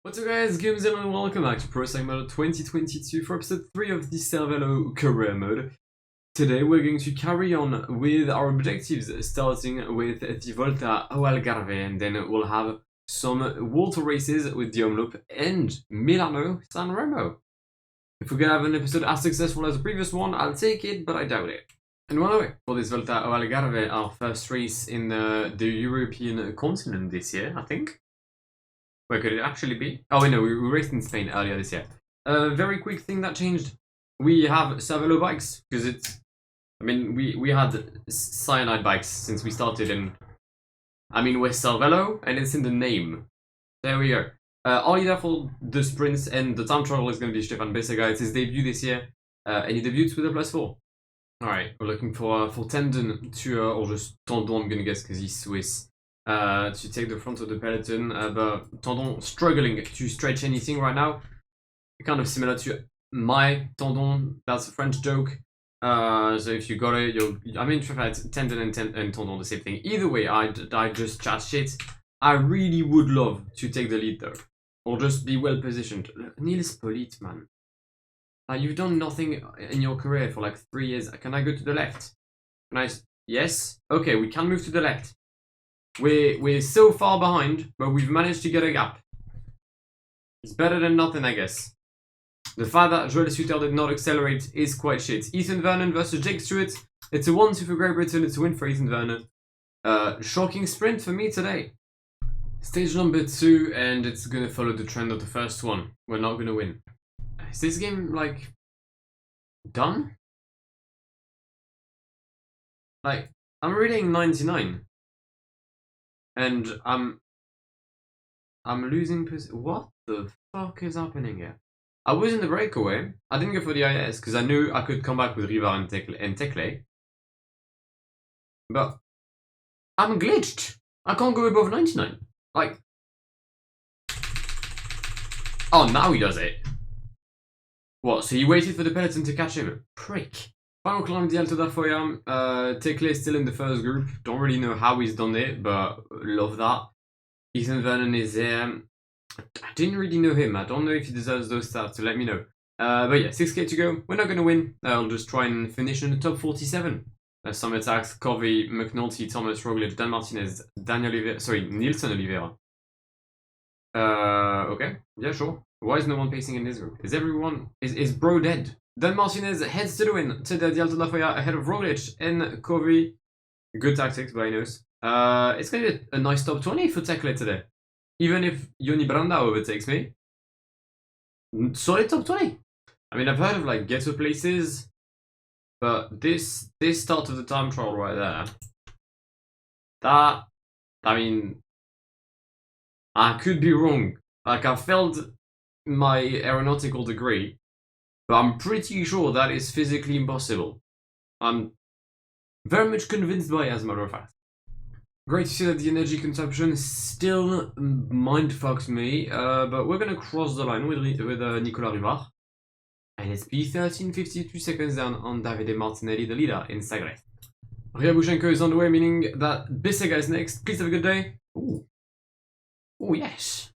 What's up guys, Guillaume and welcome back to Pro Cycling Mode 2022 for episode 3 of the Cervélo career mode. Today we're going to carry on with our objectives, starting with the Volta ao Algarve, and then we'll have some water races with the Loop and Milano-San Remo. If we're gonna have an episode as successful as the previous one, I'll take it, but I doubt it. And by the way, for this Volta ao Algarve, our first race in the European continent this year, I think. Where could it actually be? Oh, wait, no, we raced in Spain earlier this year. Very quick thing that changed. We have Cervélo bikes, because it's... I mean, we had cyanide bikes since we started, and... I mean, we're Cervélo, and it's in the name. There we go. Our leader for the sprints and the time trial is going to be Stefan Bessega. It's his debut this year, and he debuts with a +4. Alright, we're looking for Tendon to, or just Tendon, I'm going to guess, because he's Swiss. To take the front of the peloton, but Tendon struggling to stretch anything right now. Kind of similar to my Tendon, that's a French joke. So if you got it, I mean, Tendon and Tendon, the same thing. Either way, I just chat shit. I really would love to take the lead though, or just be well positioned. Niels Pollitt, man. You've done nothing in your career for like 3 years. Can I go to the left? Nice. Yes. Okay, we can move to the left. We're so far behind, but we've managed to get a gap. It's better than nothing, I guess. The fact that Joel Suter did not accelerate is quite shit. Ethan Vernon versus Jake Stewart. It's a 1-2 for Great Britain. It's a win for Ethan Vernon. Shocking sprint for me today. Stage number 2, and it's gonna follow the trend of the first one. We're not gonna win. Is this game, like, done? Like, I'm reading 99. And I'm losing position. What the fuck is happening here? I was in the breakaway. I didn't go for the IS because I knew I could come back with Rivard and Tekle. But I'm glitched. I can't go above 99. Like, oh, now he does it. What? So he waited for the peloton to catch him? Prick. Final climb the Alto da Foya. Tekle is still in the first group. Don't really know how he's done it, but love that. Ethan Vernon is there. I didn't really know him. I don't know if he deserves those stats, so let me know. But yeah, 6k to go. We're not going to win. I'll just try and finish in the top 47. Some attacks: Covey, McNulty, Thomas, Roglic, Dan Martinez, Nielsen Oliveira. Okay. Yeah, sure. Why is no one pacing in this group? Is everyone... Is bro dead? Dan Martinez heads to the win, to the Alto da Foya ahead of Roglic and Covey. Good tactics by Ineos. It's going to be a nice top 20 for Tekle today. Even if Yoni Branda overtakes me. Solid top 20. I mean, I've heard of like ghetto places, but this start of the time trial right there, that, I mean, I could be wrong. Like, I failed my aeronautical degree, but I'm pretty sure that is physically impossible. I'm very much convinced by it, as a matter of fact. Great to see that the energy consumption still mindfucks me, but we're gonna cross the line with Nicolas Rivard. And it's P13, 52 seconds down on Davide Martinelli, the leader in Sagres. Ryabushenko is on the way, meaning that Bessega is next. Please have a good day. Ooh. Oh, yes.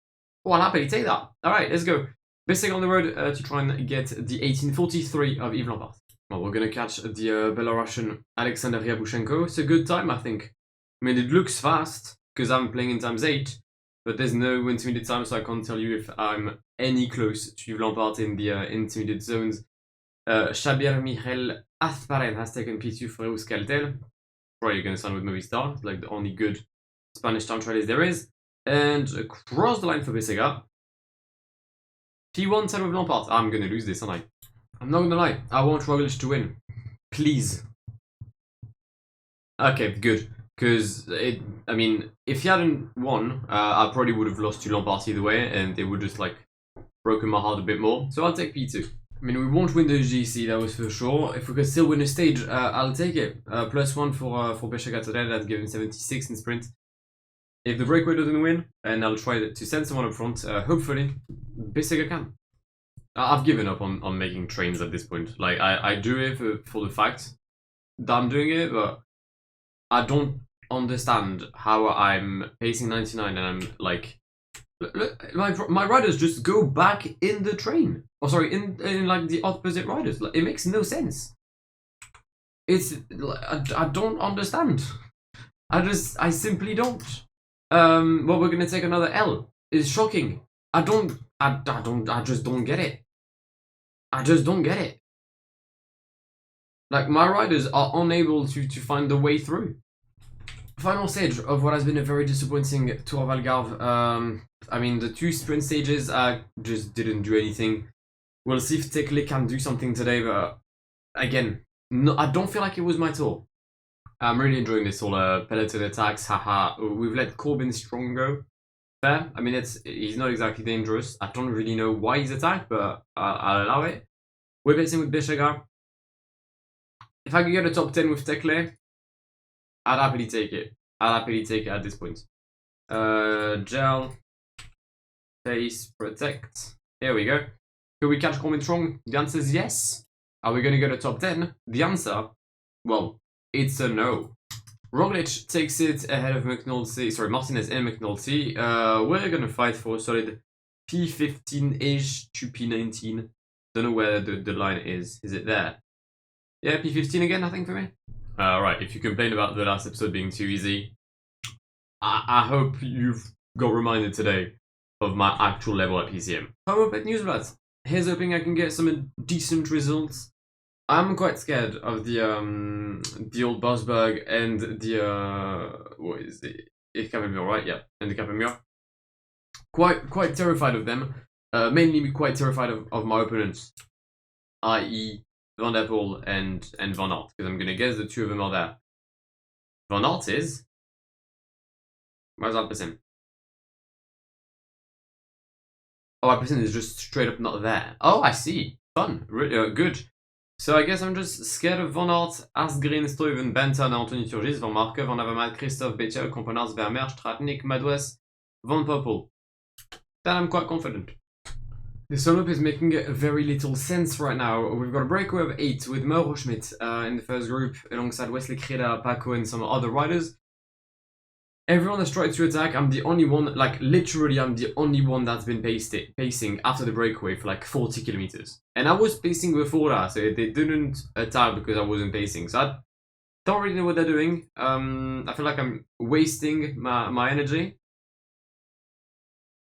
Oh, I'll happily take that. Alright, let's go. Bessega on the road to try and get the 1843 of Yves Lampard. Well, we're gonna catch the Belarusian Alexander Ryabushenko. It's a good time, I think. I mean, it looks fast, because I'm playing in times 8, but there's no intermediate time, so I can't tell you if I'm any close to Yves Lampard in the intermediate zones. Xabier Michel Azparen has taken P2 for Euskaltel. Probably going to sign with Movistar. It's like the only good Spanish time trialist there is. And across the line for Bessega. P1 side with Lampard. I'm going to lose this, aren't I? I'm not going to lie. I want Roglic to win. Please. Okay, good. Because, I mean, if he hadn't won, I probably would have lost to Lampard either way, and it would just, like, broken my heart a bit more. So I'll take P2. I mean, we won't win the GC, that was for sure. If we could still win a stage, I'll take it. +1 for Bessega today, that's given 76 in sprint. If the breakaway doesn't win, and I'll try to send someone up front, hopefully, Bessega can. I've given up on making trains at this point. Like, I do it for the fact that I'm doing it, but I don't understand how I'm pacing 99 and I'm like Look, my riders just go back in the train. Oh, sorry, in like the opposite riders. Like, it makes no sense. It's I don't understand. I simply don't. Well, we're gonna take another L. It's shocking. I just don't get it. I just don't get it. Like, my riders are unable to find the way through. Final stage of what has been a very disappointing Tour of Algarve. I mean, the two sprint stages just didn't do anything. We'll see if Tekle can do something today, but again, no, I don't feel like it was my tour. I'm really enjoying this all peloton attacks, haha. We've let Corbin Strong go. Fair. I mean, he's not exactly dangerous. I don't really know why he's attacked, but I'll allow it. We're betting with Beshagar. If I could get a top 10 with Tekle, I'd happily take it. I'd happily take it at this point. Gel. Face. Protect. Here we go. Could we catch Corbin Strong? The answer is yes. Are we going to get a top 10? The answer, well, it's a no. Roglic takes it ahead of McNulty. Sorry, Martinez and McNulty. We're going to fight for a solid P15-ish to P19. Don't know where the line is. Is it there? Yeah, P15 again, I think, for me. Right, if you complain about the last episode being too easy, I hope you've got reminded today of my actual level at PCM. Home up at Newsblad. Here's hoping I can get some decent results. I'm quite scared of the old Bosberg and the what is it? Capemure, right? Yeah, and the Capemure. Quite terrified of them. Mainly quite terrified of my opponents, i.e. Van der Poel and Van Aert, because I'm gonna guess the two of them are there. Van Aert is. Where's Alpecin? Oh, Alpecin is just straight up not there. Oh, I see. Fun. Good. So I guess I'm just scared of Van Aert, Asgreen, Stuyven, Benton, Anthony Turgis, Van Marke, Van Avermaet, Christophe, Bettiol, Components, Vermeer, Stratnik, Madouas, Van Poppel. Then I'm quite confident. The solo is making very little sense right now. We've got a breakaway of 8 with Mauro Schmidt in the first group, alongside Wesley Kreda, Paco, and some other riders. Everyone has tried to attack. I'm the only one, like literally I'm the only one that's been pacing after the breakaway for like 40 kilometers. And I was pacing before that, so they didn't attack because I wasn't pacing. So I don't really know what they're doing. I feel like I'm wasting my energy.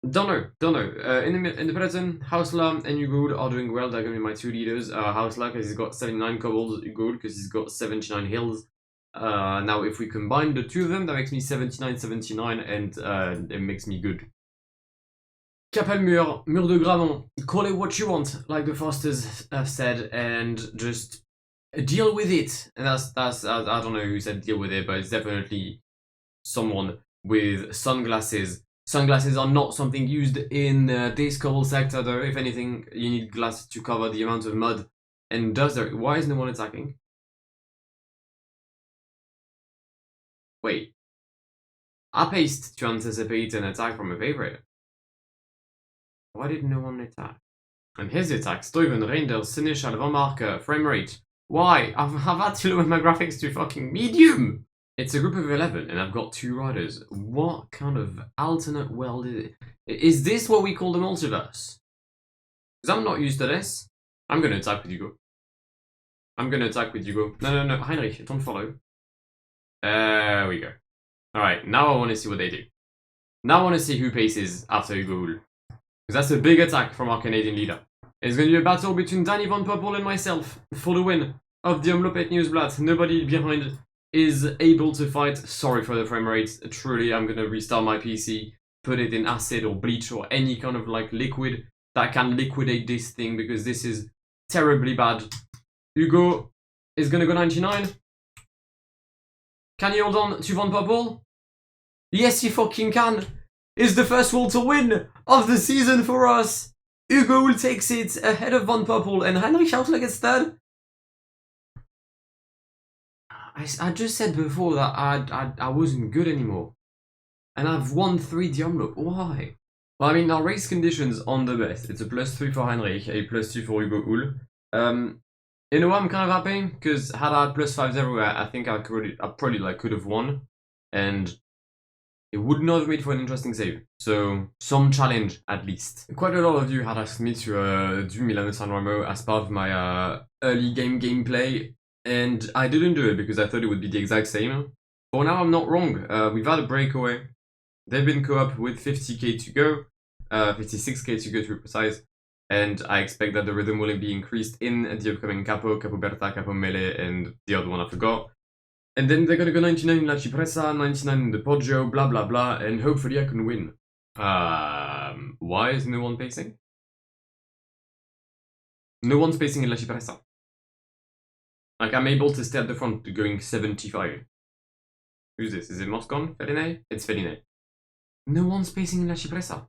Don't know. In the peloton, Hausler and Hugo are doing well. They're going to be my two leaders. Hausler because he's got 79 cobbles, Hugo because he's got 79 hills. Now if we combine the two of them, that makes me 79, and it makes me good. Capelmur, Mur de Gramont, call it what you want, like the Fosters have said, and just deal with it. And that's I don't know who said deal with it, but it's definitely someone with sunglasses. Sunglasses are not something used in this cobble sector though. If anything, you need glasses to cover the amount of mud and dust there. Why is no one attacking? Wait. I paced to anticipate an attack from a favorite. Why did no one attack? And here's the attack. Stuyven, Reinders, Seneschal, Van Marke, frame rate. Why? I've had to lower my graphics to fucking medium! It's a group of 11 and I've got 2 riders. What kind of alternate world is it? Is this what we call the multiverse? Because I'm not used to this. I'm gonna attack with Hugo. No, Heinrich, don't follow. There we go. Alright, now I want to see what they do. Now I want to see who paces after Hugo Hull. Because that's a big attack from our Canadian leader. It's going to be a battle between Danny Van Poppel and myself for the win of the Omloop het Nieuwsblad. Nobody behind is able to fight. Sorry for the frame rate. Truly, I'm going to restart my PC, put it in acid or bleach or any kind of like liquid that can liquidate this thing because this is terribly bad. Hugo is going to go 99. Can he hold on to Van Poppel? Yes, he fucking can. It's the first World Tour win of the season for us. Hugo will takes it ahead of Van Poppel and Heinrich Hausler gets third. I just said before that I wasn't good anymore. And I've won 3 the Omloop. Why? Well, I mean, our race conditions on the best. It's a +3 for Heinrich, a +2 for Hugo Hull. You know what, I'm kind of happy, because had I had +5s everywhere, I think I probably like could have won. And it would not have made for an interesting save. So, some challenge at least. Quite a lot of you had asked me to do Milano-San Remo as part of my early game gameplay, and I didn't do it because I thought it would be the exact same. For now, I'm not wrong. We've had a breakaway. They've been co-op with 50k to go, 56k to go to be precise, and I expect that the rhythm will be increased in the upcoming Capo, Capo Berta, Capo Mele, and the other one I forgot. And then they're gonna go 99 in La Cipressa, 99 in the Poggio, blah blah blah, and hopefully I can win. Why is no one pacing? No one's pacing in La Cipressa. Like, I'm able to stay at the front going 75. Who's this? Is it Moscon? Feline? It's Feline. No one's pacing in La Cipressa.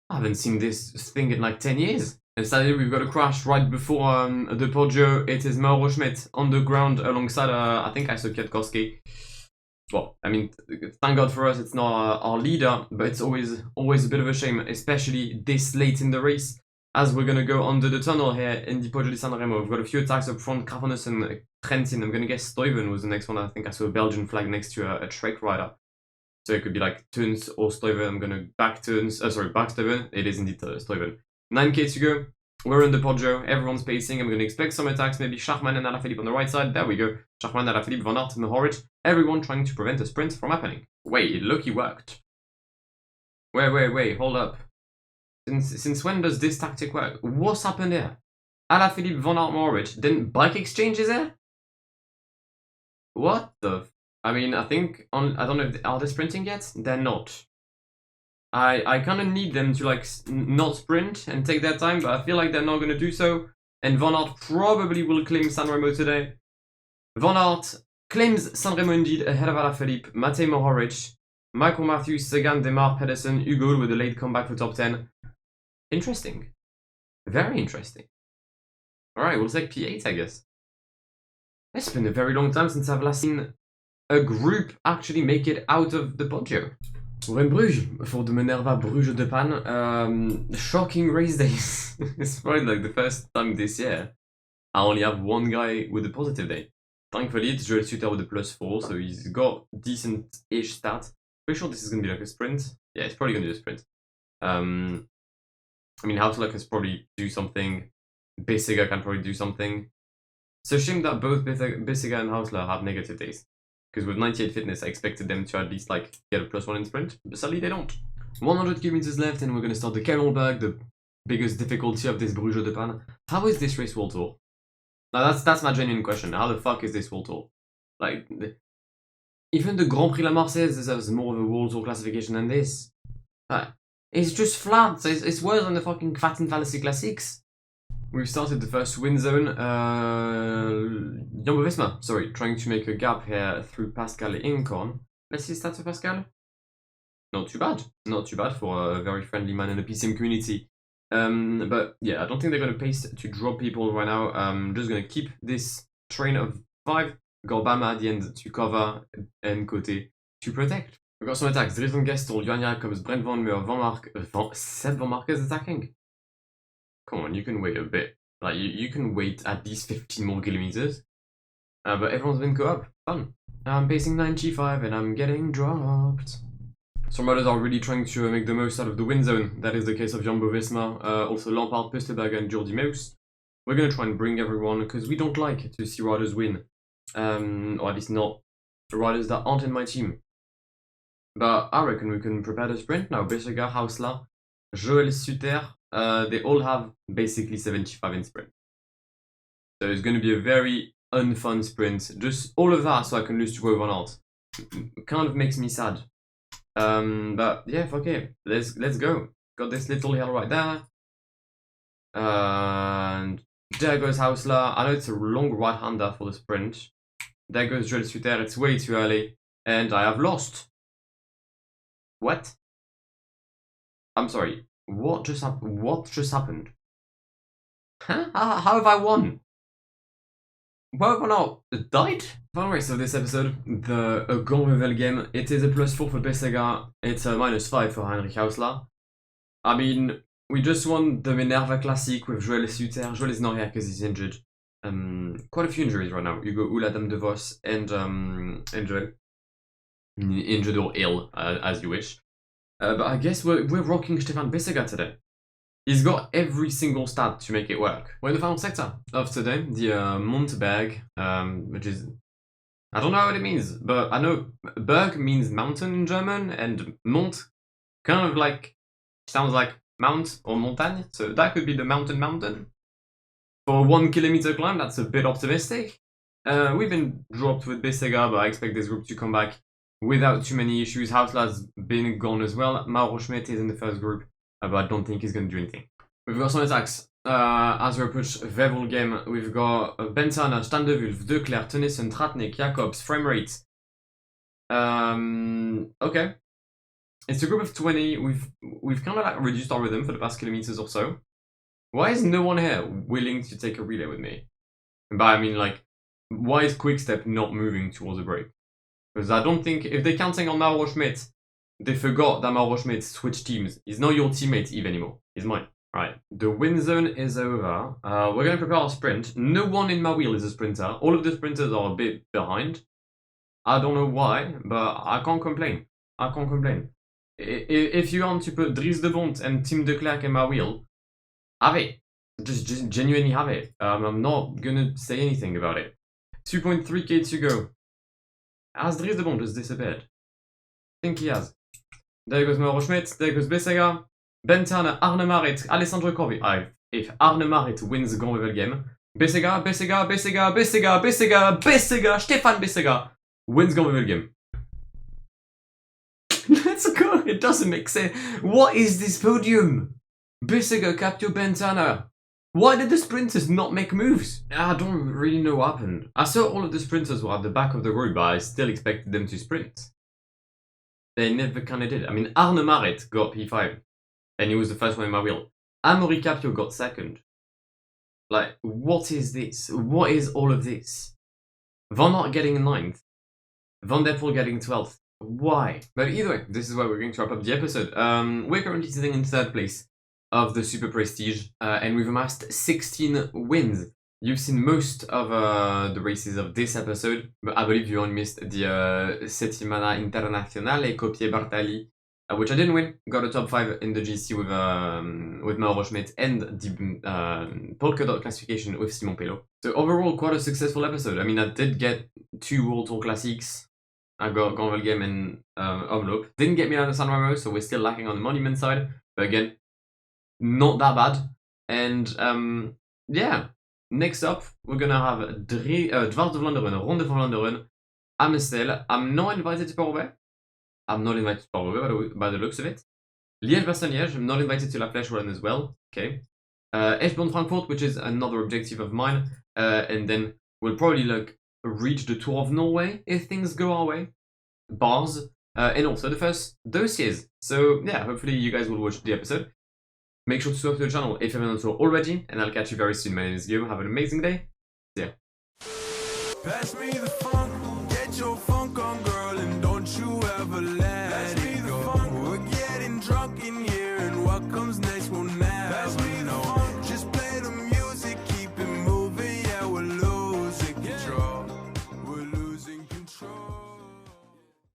I haven't seen this thing in like 10 years. And sadly, we've got a crash right before the Poggio. It is Mauro Schmidt on the ground alongside, I think I saw Kwiatkowski. Well, I mean, thank God for us, it's not our leader, but it's always a bit of a shame, especially this late in the race, as we're gonna go under the tunnel here in the Poggio di San Remo. We've got a few attacks up front, Carvanus and Trentin. I'm gonna guess Stuyven was the next one. I think I saw a Belgian flag next to a Trek rider. So it could be like Tuns or Stuyven. I'm gonna back Tuns, back Stuyven. It is indeed Stuyven. 9k to go. We're in the Poggio, everyone's pacing. I'm going to expect some attacks, maybe Schachmann and Alaphilippe on the right side. There we go. Schachmann, Alaphilippe, Van Aert, Mohoric. Everyone trying to prevent a sprint from happening. Wait, look, it worked. Wait, hold up. Since when does this tactic work? What's happened here? Alaphilippe, Van Aert, Mohoric. Then bike exchange is there? What the... I mean, I think... I don't know if... Are they sprinting yet? They're not. I kind of need them to like not sprint and take their time, but I feel like they're not going to do so. And Van Aert probably will claim San Remo today. Van Aert claims San Remo indeed ahead of Alaphilippe, Matej Mohoric, Michael Matthews, Sagan, Demar, Pedersen, Hugo with a late comeback for top 10. Interesting. Very interesting. Alright, we'll take P8, I guess. It's been a very long time since I've last seen a group actually make it out of the Poggio. We're in Bruges for the Minerva Bruges de Pan. Shocking race days. It's probably like the first time this year I only have one guy with a positive day. Thankfully, it's Joel Suter with a +4, so he's got decent-ish stats. Pretty sure this is gonna be like a sprint. Yeah, it's probably gonna be a sprint. I mean, Hausler can probably do something. Bessiger can probably do something. It's a shame that both Bessiger and Hausler have negative days. Because with 98 fitness, I expected them to at least like get a +1 in sprint, but sadly they don't. 100 kilometers left, and we're gonna start the Camelberg, the biggest difficulty of this Bruges de Pan. How is this race World Tour? Now that's my genuine question. How the fuck is this World Tour? Like, even the Grand Prix La Marseillaise deserves more of a World Tour classification than this. It's just flat. It's worse than the fucking Fallacy Classics. We've started the first wind zone. Jumbo-Visma, sorry, trying to make a gap here through Pascal Incorn. Let's see stats for Pascal. Not too bad. Not too bad for a very friendly man in the PCM community. But yeah, I don't think they're going to pace to drop people right now. I'm just going to keep this train of 5. Gorbama at the end to cover and Cote to protect. We've got some attacks. Dries van Gestel, Johan Jacobs, Brent Van Meer, Seb Van Mark is attacking. Come on, you can wait a bit. Like, you can wait at least 15 more kilometers. But everyone's been co-op. Fun. I'm pacing 95 and I'm getting dropped. Some riders are really trying to make the most out of the wind zone. That is the case of Jumbo-Visma. Also Lampard, Pusterberg and Jordi Meus. We're going to try and bring everyone because we don't like to see riders win. Or at least not the riders that aren't in my team. But I reckon we can prepare the sprint now. Bessiger, Hausler, Joel Suter. They all have basically 75 in sprint. So it's going to be a very unfun sprint. Just all of that so I can lose to Wout van Aert. Kind of makes me sad. But yeah, fuck it. Let's go. Got this little hill right there. And there goes Hausler. I know it's a long right-hander for the sprint. There goes Joel Suter. It's way too early. And I have lost. What? I'm sorry. What just happened? Huh? How have I won? Well, van Aert died? Final race of this episode, the Grand game. It is a +4 for Bessiger. It's a -5 for Heinrich Hausler. I mean, we just won the Minerva Classic with Joel Suter. Joel is not here because he's injured. Quite a few injuries right now. Hugo Ula, Dame de Vos, and Joel. injured or ill, as you wish. But I guess we're rocking Stefan Bissega today. He's got every single stat to make it work. We're in the final sector of today, the Montberg, which is... I don't know what it means, but I know Berg means mountain in German, and Mont kind of like sounds like mount or montagne, so that could be the mountain. For a 1 kilometer climb, that's a bit optimistic. We've been dropped with Bissega, but I expect this group to come back without too many issues. Hausler's been gone as well. Mauro Schmidt is in the first group, but I don't think he's going to do anything. We've got some attacks. As we approach Vevel game, we've got Bentana, Standewulf, De Klerk, Tennyson, Tratnik, Jacobs, Framerate. Okay. It's a group of 20. We've kind of like reduced our rhythm for the past kilometers or so. Why is no one here willing to take a relay with me? And by I mean like, why is Quickstep not moving towards a break? Because I don't think, if they're counting on Mauro Schmidt, they forgot that Mauro Schmidt switched teams. He's not your teammate Eve anymore. He's mine. Right, the wind zone is over. We're going to prepare our sprint. No one in my wheel is a sprinter. All of the sprinters are a bit behind. I don't know why, but I can't complain. I can't complain. If you want to put Dries de Bont and Tim de Klerk in my wheel, have it. Just genuinely have it. I'm not going to say anything about it. 2.3k to go. Has Dries de Bont just disappeared? I think he has. There goes Mauro Schmidt. There goes Bissega. Bentana, Arne Marit, Alessandro Corvi. If Arne Marit wins the Grand Level game, Bissega, Stefan Bissega wins Grand Level game. Let's go. It doesn't make sense. What is this podium? Bissega, Capio, Bentana. Why did the sprinters not make moves? I don't really know what happened. I saw all of the sprinters were at the back of the group, but I still expected them to sprint. They never kind of did. I mean, Arne Marit got P5. And he was the first one in my wheel. Amaury Capio got second. Like, what is this? What is all of this? Van Aert getting 9th. Van der Poel getting 12th. Why? But either way, this is where we're going to wrap up the episode. We're currently sitting in 3rd place of the Super Prestige, and we've amassed 16 wins. You've seen most of the races of this episode, but I believe you only missed the Settimana Internazionale Copie Bartali, which I didn't win. Got a top 5 in the GC with Mauro Schmidt and the polka dot classification with Simon Pelot. So overall, quite a successful episode. I mean, I did get 2 World Tour Classics. I got Grand Vel Game and Omloop. Didn't get Milano-San Remo, so we're still lacking on the monument side. But again, not that bad. And yeah, next up, we're gonna have Dwars de Vlaanderen, Ronde van Vlaanderen, Amstel. I'm not invited to Paris. I'm not invited to Paris by the looks of it. Liège-Bastogne-Liège, I'm not invited to La Flèche Run as well. Okay. Eschborn-Frankfurt, which is another objective of mine. And then we'll probably like reach the Tour of Norway if things go our way. Bars. And also the first dossiers. So yeah, hopefully you guys will watch the episode. Make sure to subscribe to the channel if you haven't done so already. And I'll catch you very soon. My name is Guillaume. Have an amazing day. See ya. Pass me the funk, get your funk on, girl, and don't you ever let it go. We're getting drunk in here, and what comes next will never